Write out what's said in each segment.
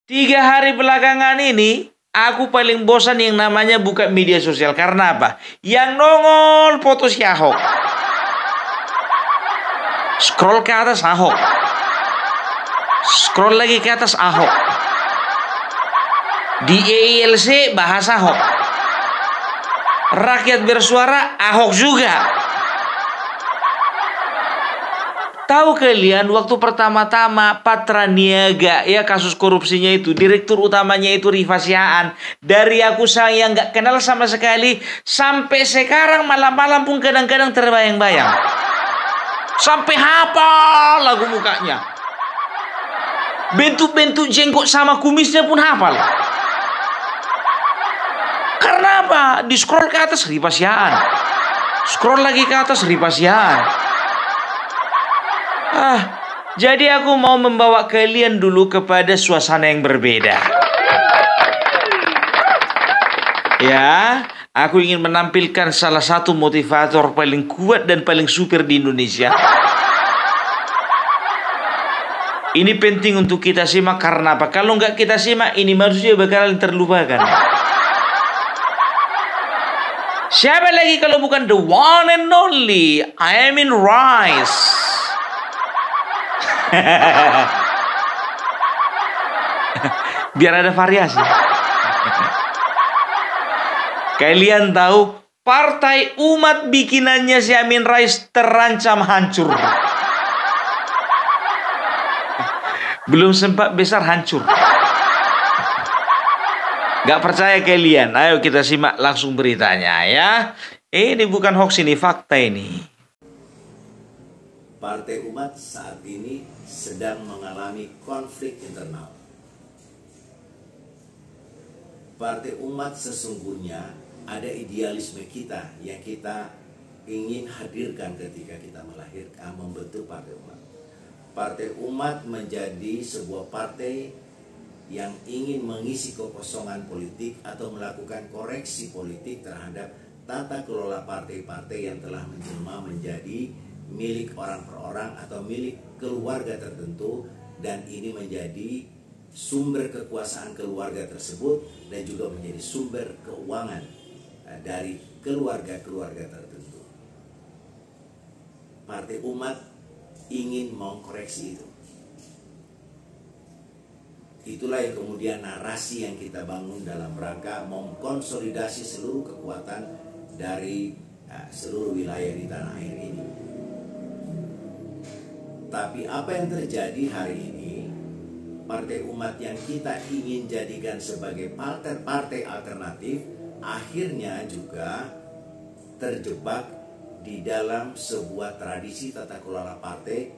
3 hari belakangan ini, aku paling bosan yang namanya buka media sosial. Karena apa? Yang nongol foto si Ahok. Scroll ke atas Ahok. Scroll lagi ke atas Ahok. Di EILC bahas Ahok. Rakyat bersuara Ahok juga. Tahu kalian waktu pertama-tama Patra Niaga ya kasus korupsinya itu, direktur utamanya itu Rifasiaan. Dari aku yang nggak kenal sama sekali sampai sekarang malam-malam pun kadang-kadang terbayang-bayang. Sampai hafal lagu mukanya. Bentuk-bentuk jenggot sama kumisnya pun hafal. Karena apa? Di scroll ke atas Rifasiaan. Scroll lagi ke atas Rifasiaan. Jadi aku mau membawa kalian dulu kepada suasana yang berbeda. Ya, aku ingin menampilkan salah satu motivator paling kuat dan paling super di Indonesia. Ini penting untuk kita simak karena apa? Kalau nggak kita simak, ini manusia bakalan terlupakan. Siapa lagi kalau bukan the one and only Amin Rais? Biar ada variasi. Kalian tahu partai umat bikinannya si Amin Rais terancam hancur. Belum sempat besar hancur. Gak percaya kalian? Ayo kita simak langsung beritanya ya. Ini bukan hoax, ini fakta ini. Partai Umat saat ini sedang mengalami konflik internal. Partai Umat sesungguhnya ada idealisme kita yang kita ingin hadirkan ketika kita membentuk Partai Umat. Partai Umat menjadi sebuah partai yang ingin mengisi kekosongan politik atau melakukan koreksi politik terhadap tata kelola partai-partai yang telah menjelma menjadi milik orang per orang atau milik keluarga tertentu, dan ini menjadi sumber kekuasaan keluarga tersebut dan juga menjadi sumber keuangan dari keluarga-keluarga tertentu. Partai Umat ingin mengkoreksi itu. Itulah yang kemudian narasi yang kita bangun dalam rangka mengkonsolidasi seluruh kekuatan dari seluruh wilayah di tanah air ini. Tapi apa yang terjadi hari ini, Partai Umat yang kita ingin jadikan sebagai partai alternatif akhirnya juga terjebak di dalam sebuah tradisi tata kelola partai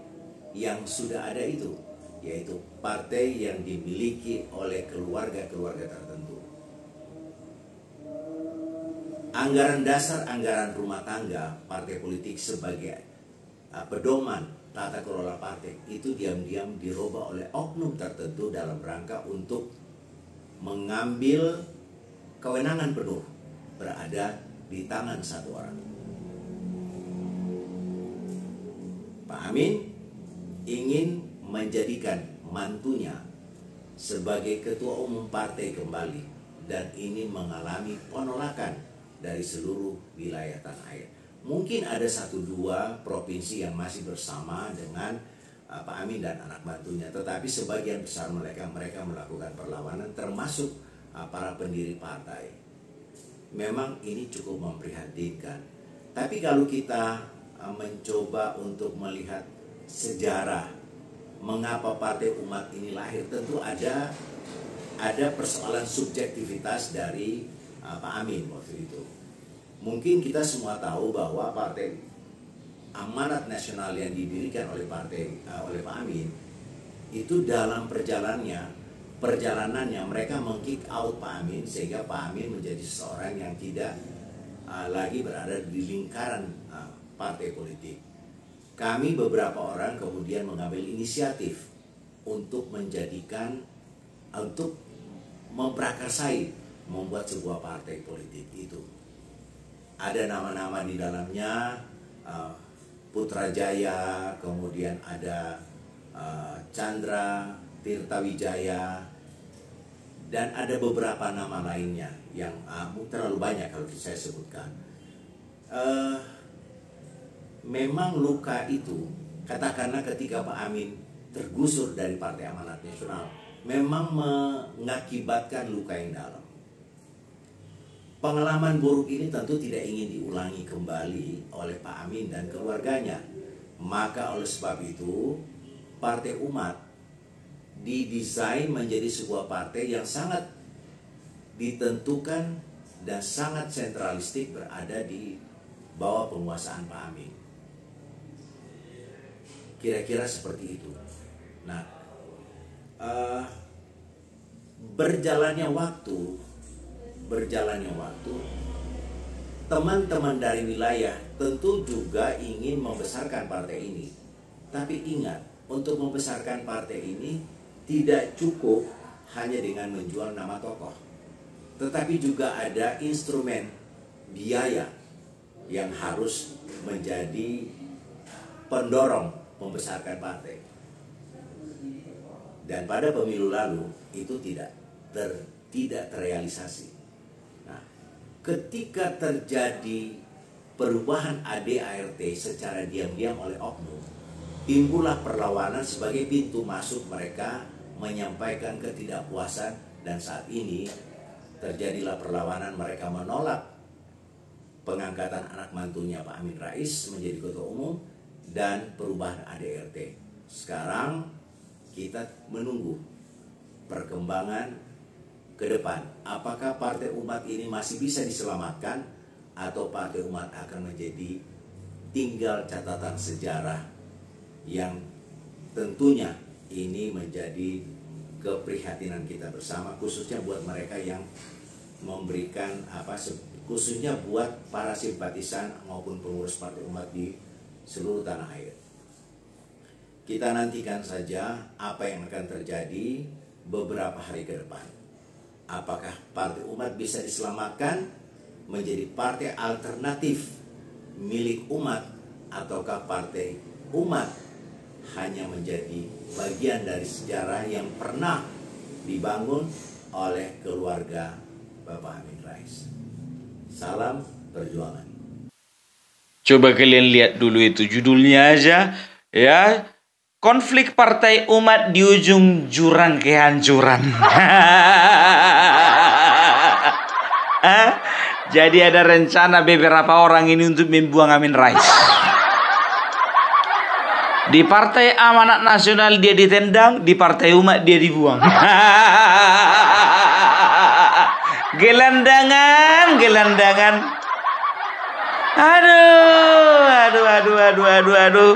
yang sudah ada itu, yaitu partai yang dimiliki oleh keluarga-keluarga tertentu. Anggaran dasar, anggaran rumah tangga partai politik sebagai pedoman tata kelola partai itu diam-diam dirubah oleh oknum tertentu dalam rangka untuk mengambil kewenangan penuh berada di tangan satu orang. Pak Amin ingin menjadikan mantunya sebagai ketua umum partai kembali, dan ini mengalami penolakan dari seluruh wilayah tanah air. Mungkin ada 1-2 provinsi yang masih bersama dengan Pak Amin dan anak bantunya, tetapi sebagian besar mereka melakukan perlawanan, termasuk para pendiri partai. Memang ini cukup memprihatinkan. Tapi kalau kita mencoba untuk melihat sejarah mengapa Partai Umat ini lahir, tentu ada persoalan subjektivitas dari Pak Amin waktu itu. Mungkin kita semua tahu bahwa Partai Amanat Nasional yang didirikan oleh Pak Amin itu dalam perjalanannya mereka meng-kick out Pak Amin, sehingga Pak Amin menjadi seseorang yang tidak lagi berada di lingkaran partai politik. Kami beberapa orang kemudian mengambil inisiatif untuk memprakarsai membuat sebuah partai politik itu. Ada nama-nama di dalamnya, Putrajaya, kemudian ada Chandra Tirtawijaya, Dan ada beberapa nama lainnya yang terlalu banyak kalau saya sebutkan. Memang luka itu, katakanlah ketika Pak Amin tergusur dari Partai Amanat Nasional, memang mengakibatkan luka yang dalam. Pengalaman buruk ini tentu tidak ingin diulangi kembali oleh Pak Amin dan keluarganya. Maka oleh sebab itu, Partai Umat didesain menjadi sebuah partai yang sangat ditentukan dan sangat sentralistik, berada di bawah penguasaan Pak Amin. Kira-kira seperti itu. Nah, berjalannya waktu, teman-teman dari wilayah tentu juga ingin membesarkan partai ini. Tapi ingat, untuk membesarkan partai ini tidak cukup hanya dengan menjual nama tokoh, tetapi juga ada instrumen biaya yang harus menjadi pendorong membesarkan partai. Dan pada pemilu lalu itu tidak terrealisasi. Nah, ketika terjadi perubahan ADART secara diam-diam oleh oknum, timbullah perlawanan sebagai pintu masuk mereka menyampaikan ketidakpuasan, dan saat ini terjadilah perlawanan, mereka menolak pengangkatan anak mantunya Pak Amin Rais menjadi ketua umum dan perubahan ADART. Sekarang kita menunggu perkembangan ke depan. Apakah Partai Umat ini masih bisa diselamatkan atau Partai Umat akan menjadi tinggal catatan sejarah yang tentunya ini menjadi keprihatinan kita bersama, khususnya buat mereka yang memberikan khususnya buat para simpatisan maupun pengurus Partai Umat di seluruh tanah air. Kita nantikan saja apa yang akan terjadi beberapa hari ke depan. Apakah Partai Umat bisa diselamatkan menjadi partai alternatif milik umat, ataukah Partai Umat hanya menjadi bagian dari sejarah yang pernah dibangun oleh keluarga Bapak Amin Rais. Salam perjuangan. Coba kalian lihat dulu itu judulnya aja, ya. Konflik Partai Umat di ujung jurang kehancuran. Jadi ada rencana beberapa orang ini untuk membuang Amin Rais. Di Partai Amanat Nasional dia ditendang, di Partai Umat dia dibuang. Gelandangan. Aduh.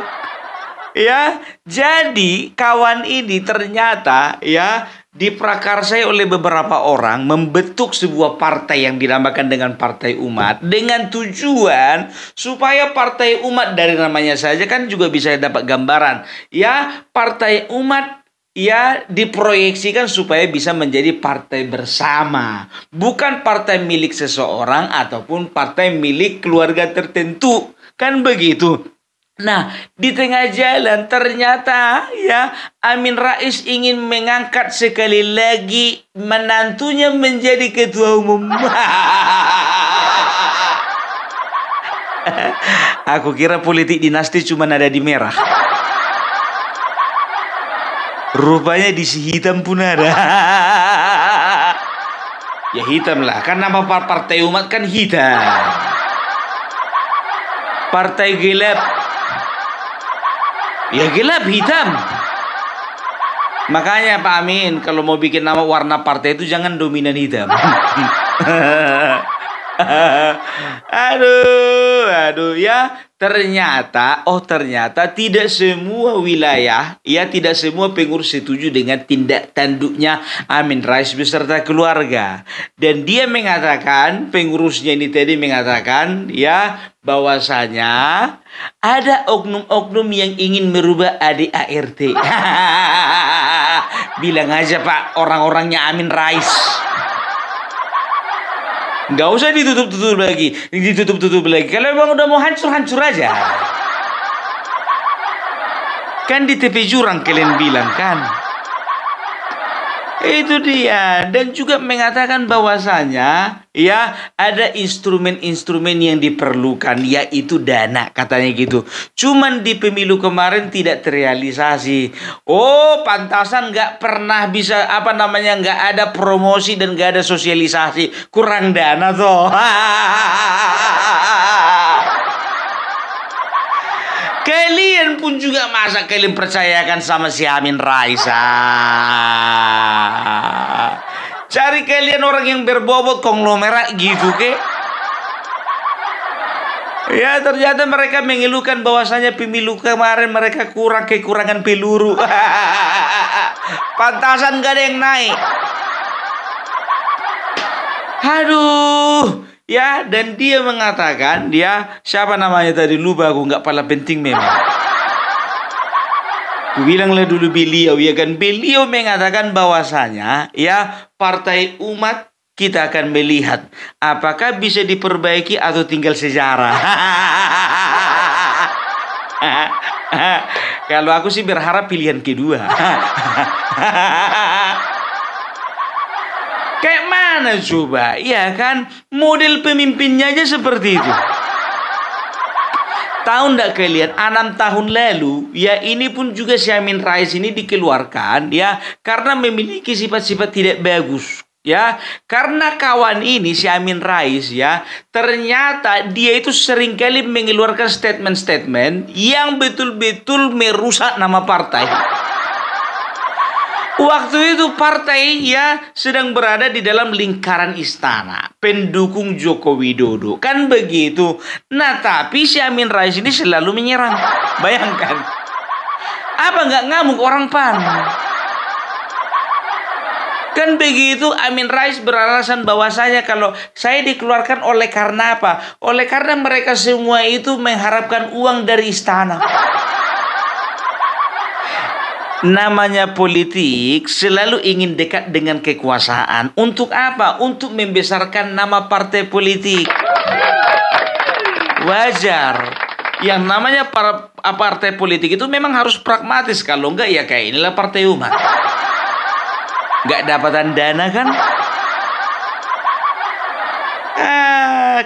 Ya, jadi kawan ini ternyata ya diprakarsai oleh beberapa orang membentuk sebuah partai yang dinamakan dengan Partai Umat, dengan tujuan supaya Partai Umat, dari namanya saja kan juga bisa dapat gambaran ya, Partai Umat ya diproyeksikan supaya bisa menjadi partai bersama, bukan partai milik seseorang ataupun partai milik keluarga tertentu, kan begitu. Nah, di tengah jalan ternyata ya Amin Rais ingin mengangkat sekali lagi menantunya menjadi ketua umum. Aku kira politik dinasti cuma ada di merah. Rupanya di si hitam pun ada. Ya hitam lah, kan nama Partai Umat kan hitam. Partai gelap. Ya gelap hitam. Makanya Pak Amin kalau mau bikin nama warna partai itu jangan dominan hitam. Aduh ya, ternyata tidak semua wilayah ya, tidak semua pengurus setuju dengan tindak tanduknya Amin Rais beserta keluarga. Dan dia mengatakan, pengurusnya ini tadi mengatakan ya bahwasanya ada oknum-oknum yang ingin merubah ADART. Bilang aja Pak, orang-orangnya Amin Rais. Nggak usah ditutup-tutup lagi. Kalau memang udah mau hancur-hancur aja. Kan di tepi jurang kalian bilang kan. Itu dia. Dan juga mengatakan bahwasanya ya ada instrumen-instrumen yang diperlukan, yaitu dana, katanya gitu. Cuman di pemilu kemarin tidak terrealisasi. Oh, pantasan nggak pernah bisa nggak ada promosi dan nggak ada sosialisasi, kurang dana tuh. Kalian pun juga masa kalian percayakan sama si Amin Raisa? Cari kalian orang yang berbobot konglomerat gitu ke? Ya, ternyata mereka mengeluhkan bahwasanya pemilu kemarin mereka kekurangan peluru. Pantasan gak ada yang naik. Aduh. Ya, dan dia mengatakan, siapa namanya tadi, lupa aku, nggak pala penting memang. Ku bilanglah dulu beliau, ya kan, beliau mengatakan bahwasanya ya Partai Umat kita akan melihat apakah bisa diperbaiki atau tinggal sejarah. Kalau aku sih berharap pilihan kedua. Kayak mana coba? Ya kan, model pemimpinnya aja seperti itu. Tahu ndak kalian, 6 tahun lalu, ya ini pun juga si Amin Rais ini dikeluarkan, ya, karena memiliki sifat-sifat tidak bagus. Ya, karena kawan ini si Amin Rais, ya, ternyata dia itu seringkali mengeluarkan statement-statement yang betul-betul merusak nama partai. Waktu itu partai ya sedang berada di dalam lingkaran istana, pendukung Joko Widodo, kan begitu. Nah, tapi si Amin Rais ini selalu menyerang. Bayangkan, apa nggak ngamuk orang PAN? Kan begitu. Amin Rais beralasan bahwasanya kalau saya dikeluarkan oleh karena apa? Oleh karena mereka semua itu mengharapkan uang dari istana. Namanya politik selalu ingin dekat dengan kekuasaan. Untuk apa? Untuk membesarkan nama partai politik. Wajar. Yang namanya partai politik itu memang harus pragmatis. Kalau enggak ya kayak inilah Partai Umat. Enggak dapatan dana kan?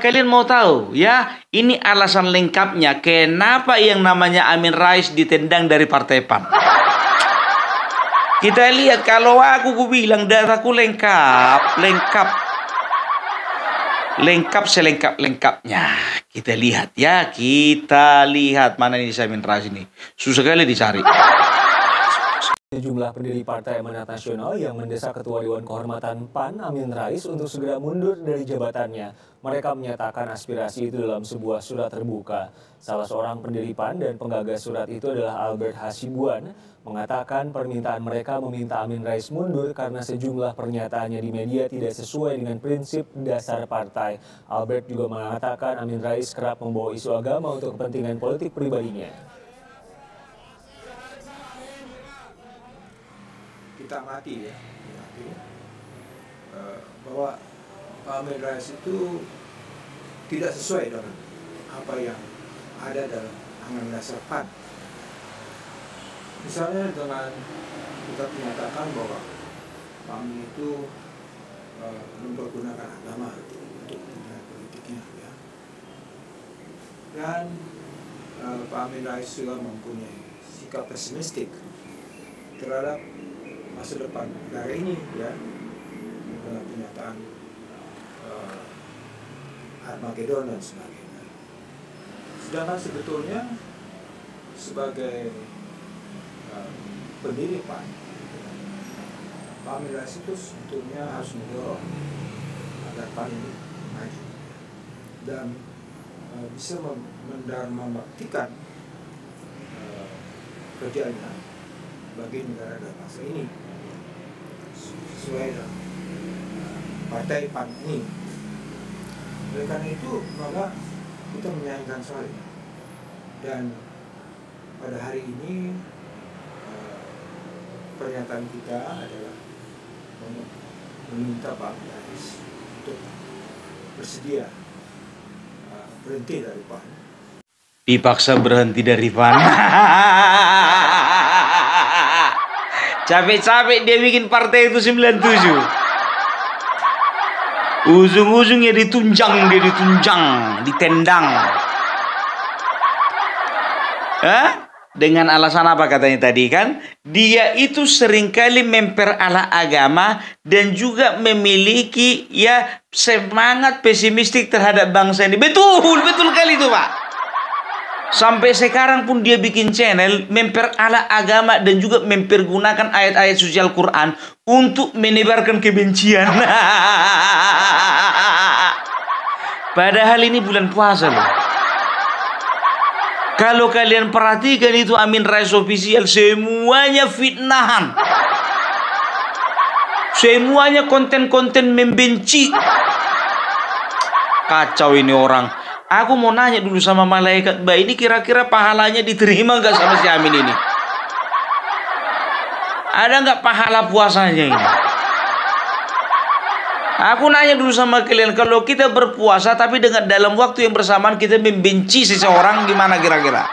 Kalian mau tahu ya? Ini alasan lengkapnya kenapa yang namanya Amin Rais ditendang dari Partai PAN. Kita lihat, kalau aku bilang dataku lengkap selengkap-lengkapnya. Kita lihat ya, kita lihat mana ini Amin Rais ini. Susah sekali dicari. Sejumlah pendiri Partai Amanat Nasional yang mendesak Ketua Dewan Kehormatan PAN Amin Rais untuk segera mundur dari jabatannya. Mereka menyatakan aspirasi itu dalam sebuah surat terbuka. Salah seorang pendiri PAN dan penggagas surat itu adalah Albert Hasibuan, mengatakan permintaan mereka meminta Amin Rais mundur karena sejumlah pernyataannya di media tidak sesuai dengan prinsip dasar partai. Albert juga mengatakan Amin Rais kerap membawa isu agama untuk kepentingan politik pribadinya. Kita amati bahwa Pak Amin Rais itu tidak sesuai dengan apa yang ada dalam anggaran dasar PAN. Misalnya dengan kita menyatakan bahwa Pak Amin itu mempergunakan agama untuk kepentingan politiknya, ya. Dan Pak Amin Rais juga mempunyai sikap pesimistik terhadap masa depan negara ini, ya, dengan pernyataan Armageddon dan sebagainya. Sedangkan sebetulnya sebagai pendiri PAN, Pak Amin Rais itu sebetulnya harus mendorong agar PAN ini maju dan bisa membuktikan kerjanya bagi negara dan bangsa ini sesuai dengan partai PAN ini. Oleh karena itu maka kita menyayangkan sekali, dan pada hari ini pernyataan kita adalah meminta Pak Amin Rais untuk bersedia berhenti dari PAN. Dipaksa berhenti dari PAN. Capek-capek dia bikin partai itu 97. Ujung-ujungnya ditunjang, ditendang. Dengan alasan apa katanya tadi kan? Dia itu seringkali memperalah agama dan juga memiliki ya semangat pesimistik terhadap bangsa ini. Betul kali itu Pak. Sampai sekarang pun dia bikin channel memperalah agama dan juga mempergunakan ayat-ayat suci Al-Quran untuk menebarkan kebencian. Padahal ini bulan puasa loh. Kalau kalian perhatikan itu Amin Rais official, semuanya fitnahan. Semuanya konten-konten membenci. Kacau ini orang. Aku mau nanya dulu sama malaikat, Mbak, ini kira-kira pahalanya diterima nggak sama si Amin ini? Ada nggak pahala puasanya ini? Aku nanya dulu sama kalian, kalau kita berpuasa tapi dengan dalam waktu yang bersamaan kita membenci seseorang, gimana kira-kira?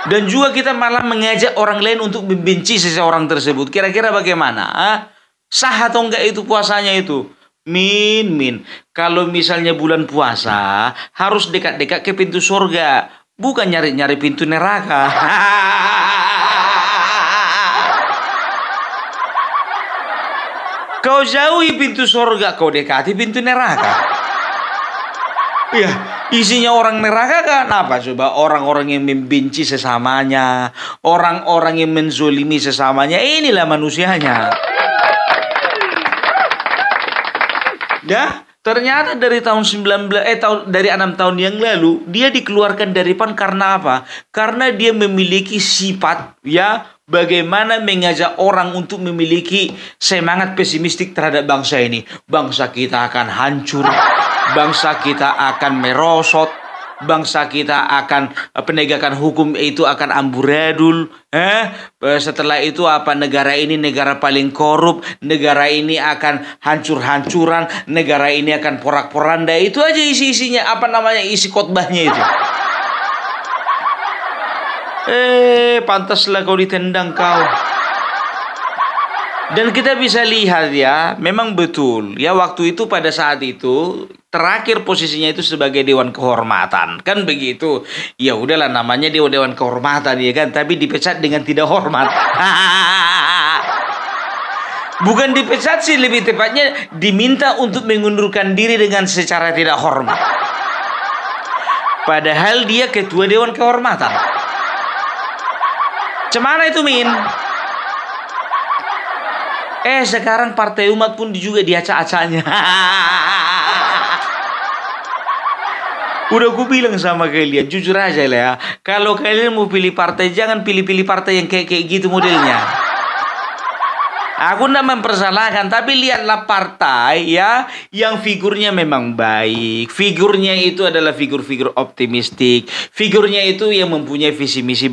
Dan juga kita malah mengajak orang lain untuk membenci seseorang tersebut. Kira-kira bagaimana? Sah atau enggak itu puasanya itu? Min. Kalau misalnya bulan puasa, harus dekat-dekat ke pintu surga. Bukan nyari-nyari pintu neraka. Kau jauhi pintu surga, kau dekati pintu neraka. Ya, isinya orang neraka kan apa coba? Orang-orang yang membenci sesamanya, orang-orang yang menzolimi sesamanya. Inilah manusianya. Ya, ternyata dari tahun 6 tahun yang lalu dia dikeluarkan dari PAN karena apa? Karena dia memiliki sifat ya bagaimana mengajak orang untuk memiliki semangat pesimistik terhadap bangsa ini. Bangsa kita akan hancur, bangsa kita akan merosot, bangsa kita akan penegakan hukum itu akan amburadul. Setelah itu apa, negara ini negara paling korup, negara ini akan hancur-hancuran, negara ini akan porak-poranda. Itu aja isi-isinya, isi khotbahnya itu. Pantaslah kau ditendang kau. Dan kita bisa lihat ya, memang betul ya, waktu itu pada saat itu terakhir posisinya itu sebagai Dewan Kehormatan, kan begitu. Ya udahlah, namanya Dewan Kehormatan ya kan, tapi dipecat dengan tidak hormat. Bukan dipecat sih, lebih tepatnya diminta untuk mengundurkan diri dengan secara tidak hormat. Padahal dia ketua Dewan Kehormatan. Cemana itu Min? Sekarang Partai Umat pun juga diacak-acaknya. Udah aku bilang sama kalian, jujur aja lah ya. Kalau kalian mau pilih partai, jangan pilih-pilih partai yang kayak gitu modelnya. Aku tidak mempersalahkan, tapi lihatlah partai ya yang figurnya memang baik. Figurnya itu adalah figur-figur optimistik. Figurnya itu yang mempunyai visi misi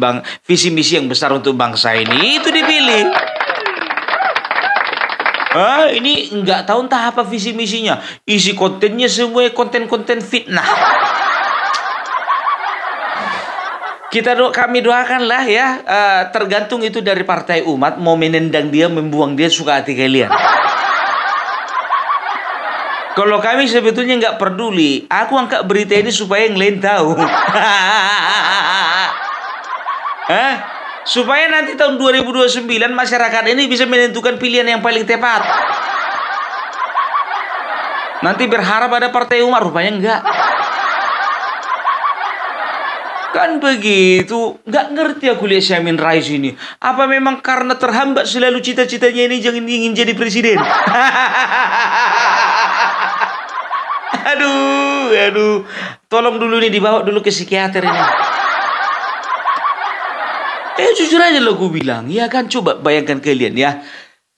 yang besar untuk bangsa ini. Itu dipilih. Ini nggak tahu entah apa visi misinya. Isi kontennya semua konten-konten fitnah. Kami doakanlah ya, tergantung itu dari Partai Umat, mau menendang dia, membuang dia, suka hati kalian. Kalau kami sebetulnya nggak peduli. Aku angkat berita ini supaya yang lain tahu. Supaya nanti tahun 2029 masyarakat ini bisa menentukan pilihan yang paling tepat. Nanti berharap ada Partai Umat, rupanya enggak. Kan begitu. Nggak ngerti aku lihat si Amin Rais ini. Apa memang karena terhambat selalu cita-citanya ini ingin jadi presiden? Aduh. Tolong dulu nih, dibawa dulu ke psikiater ini. Jujur aja lo gue bilang, ya kan, coba bayangkan kalian ya,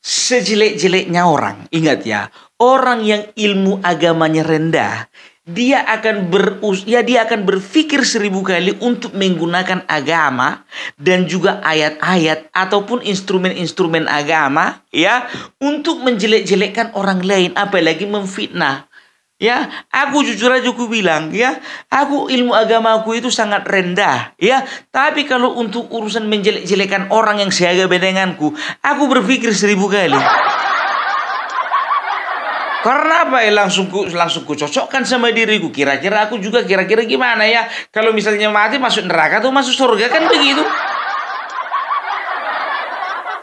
sejelek-jeleknya orang, ingat ya, orang yang ilmu agamanya rendah, dia akan berpikir 1000 kali untuk menggunakan agama dan juga ayat-ayat ataupun instrumen-instrumen agama ya untuk menjelek-jelekkan orang lain, apalagi memfitnah. Ya, aku jujur aja aku bilang ya, aku ilmu agamaku itu sangat rendah ya. Tapi kalau untuk urusan menjelek-jelekan orang yang seagama denganku, aku berpikir 1000 kali. Karena apa ya, langsung ku cocokkan sama diriku. Kira-kira aku juga kira-kira gimana ya? Kalau misalnya mati masuk neraka atau masuk surga, kan begitu.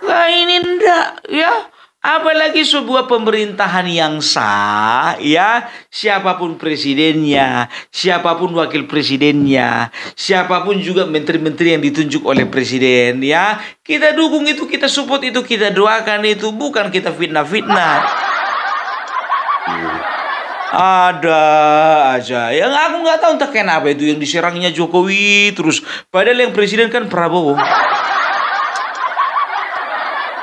Nah ini ndak ya. Apalagi sebuah pemerintahan yang sah, ya, siapapun presidennya, siapapun wakil presidennya, siapapun juga menteri-menteri yang ditunjuk oleh presiden, ya, kita dukung itu, kita support itu, kita doakan itu, bukan kita fitnah-fitnah. Ada aja yang aku nggak tahu entah kenapa itu yang diserangnya Jokowi terus, padahal yang presiden kan Prabowo.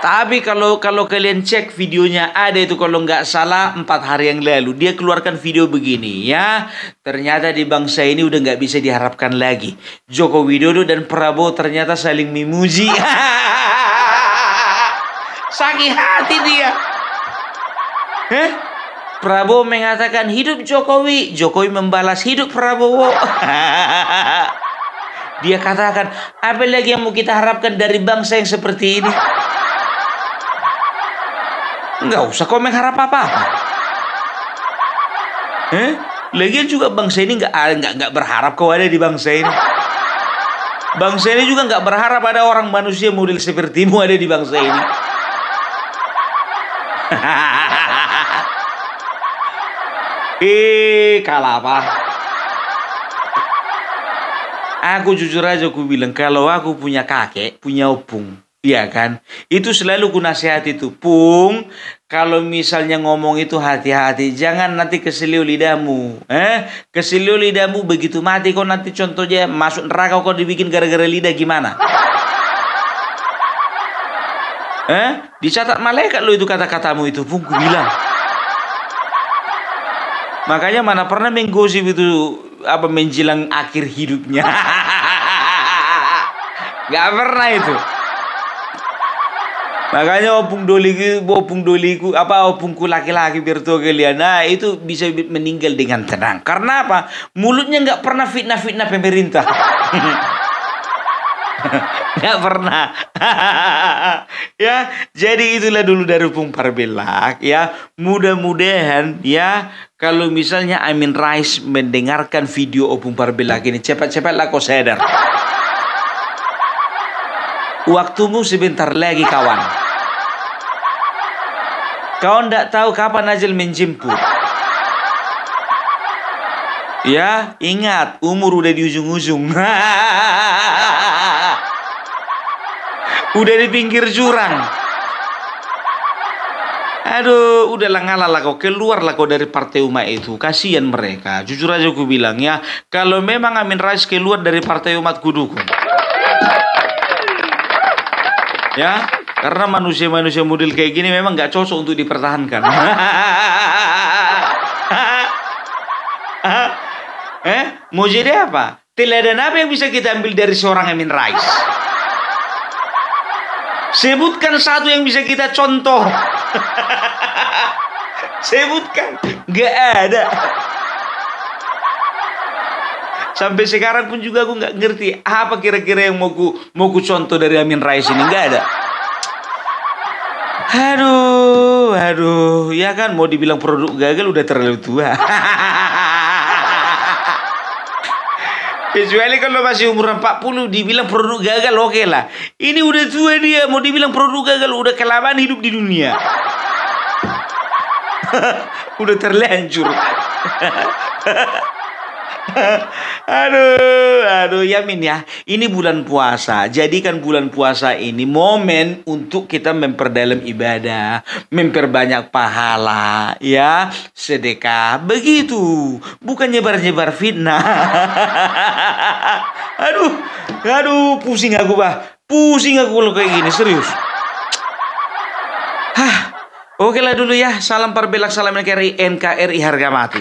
Tapi kalau kalian cek videonya, ada itu kalau nggak salah 4 hari yang lalu dia keluarkan video begini ya. Ternyata di bangsa ini udah nggak bisa diharapkan lagi. Joko Widodo dan Prabowo ternyata saling memuji. Sakit hati dia. Prabowo mengatakan hidup Jokowi, Jokowi membalas hidup Prabowo. Dia katakan, apa lagi yang mau kita harapkan dari bangsa yang seperti ini? Nggak usah kau mengharap apa-apa. Lagian juga bangsa ini nggak berharap kau ada di bangsa ini. Bangsa ini juga nggak berharap ada orang manusia model sepertimu ada di bangsa ini. Kalah apa? Aku jujur aja aku bilang, kalau aku punya kakek, punya opung, iya kan? Itu selalu ku nasihati itu, Pung, kalau misalnya ngomong itu hati-hati, jangan nanti keselio lidahmu. Keselio lidahmu begitu mati kau nanti contohnya masuk neraka kau dibikin gara-gara lidah gimana? Dicatat malaikat lo itu kata-katamu itu, Pung, ku bilang. Makanya mana pernah menggosip itu apa menjelang akhir hidupnya. Gak pernah itu. Makanya opungku laki-laki biar tahu kalian. Nah itu bisa meninggal dengan tenang. Karena apa? Mulutnya nggak pernah fitnah-fitnah pemerintah. Nggak pernah. Ya, jadi itulah dulu dari Opung Parbelak ya. Mudah-mudahan ya kalau misalnya Amin Rais mendengarkan video Opung Parbelak ini, cepat-cepatlah kau sadar. Waktumu sebentar lagi kawan. Kau ndak tahu kapan ajal menjemput. Ya, ingat umur udah di ujung-ujung. Udah di pinggir jurang. Aduh, udahlah ngalah lah kau, keluarlah kau dari Partai Umat itu. Kasihan mereka. Jujur aja aku bilang ya, kalau memang Amin Rais keluar dari Partai Umat ku dukung. Ya, karena manusia-manusia model kayak gini memang nggak cocok untuk dipertahankan. Mau jadi apa? Teladan apa yang bisa kita ambil dari seorang Amin Rais? Sebutkan satu yang bisa kita contoh. Sebutkan. Gak ada. Sampai sekarang pun juga aku nggak ngerti apa kira-kira yang mau ku contoh dari Amin Rais ini. Nggak ada. Aduh, ya kan mau dibilang produk gagal udah terlalu tua. Kecuali kalau masih umur 40 dibilang produk gagal, oke lah. Ini udah tua dia, mau dibilang produk gagal, udah kelamaan hidup di dunia. Udah terlanjur. Aduh, Yamin ya. Ini bulan puasa. Jadikan bulan puasa ini momen untuk kita memperdalam ibadah, memperbanyak pahala, ya, sedekah. Begitu. Bukan nyebar-nyebar fitnah. Aduh, pusing aku, Bah. Pusing aku kalau kayak gini, serius. Oke lah dulu ya. Salam Parbelak, salam NKRI harga mati.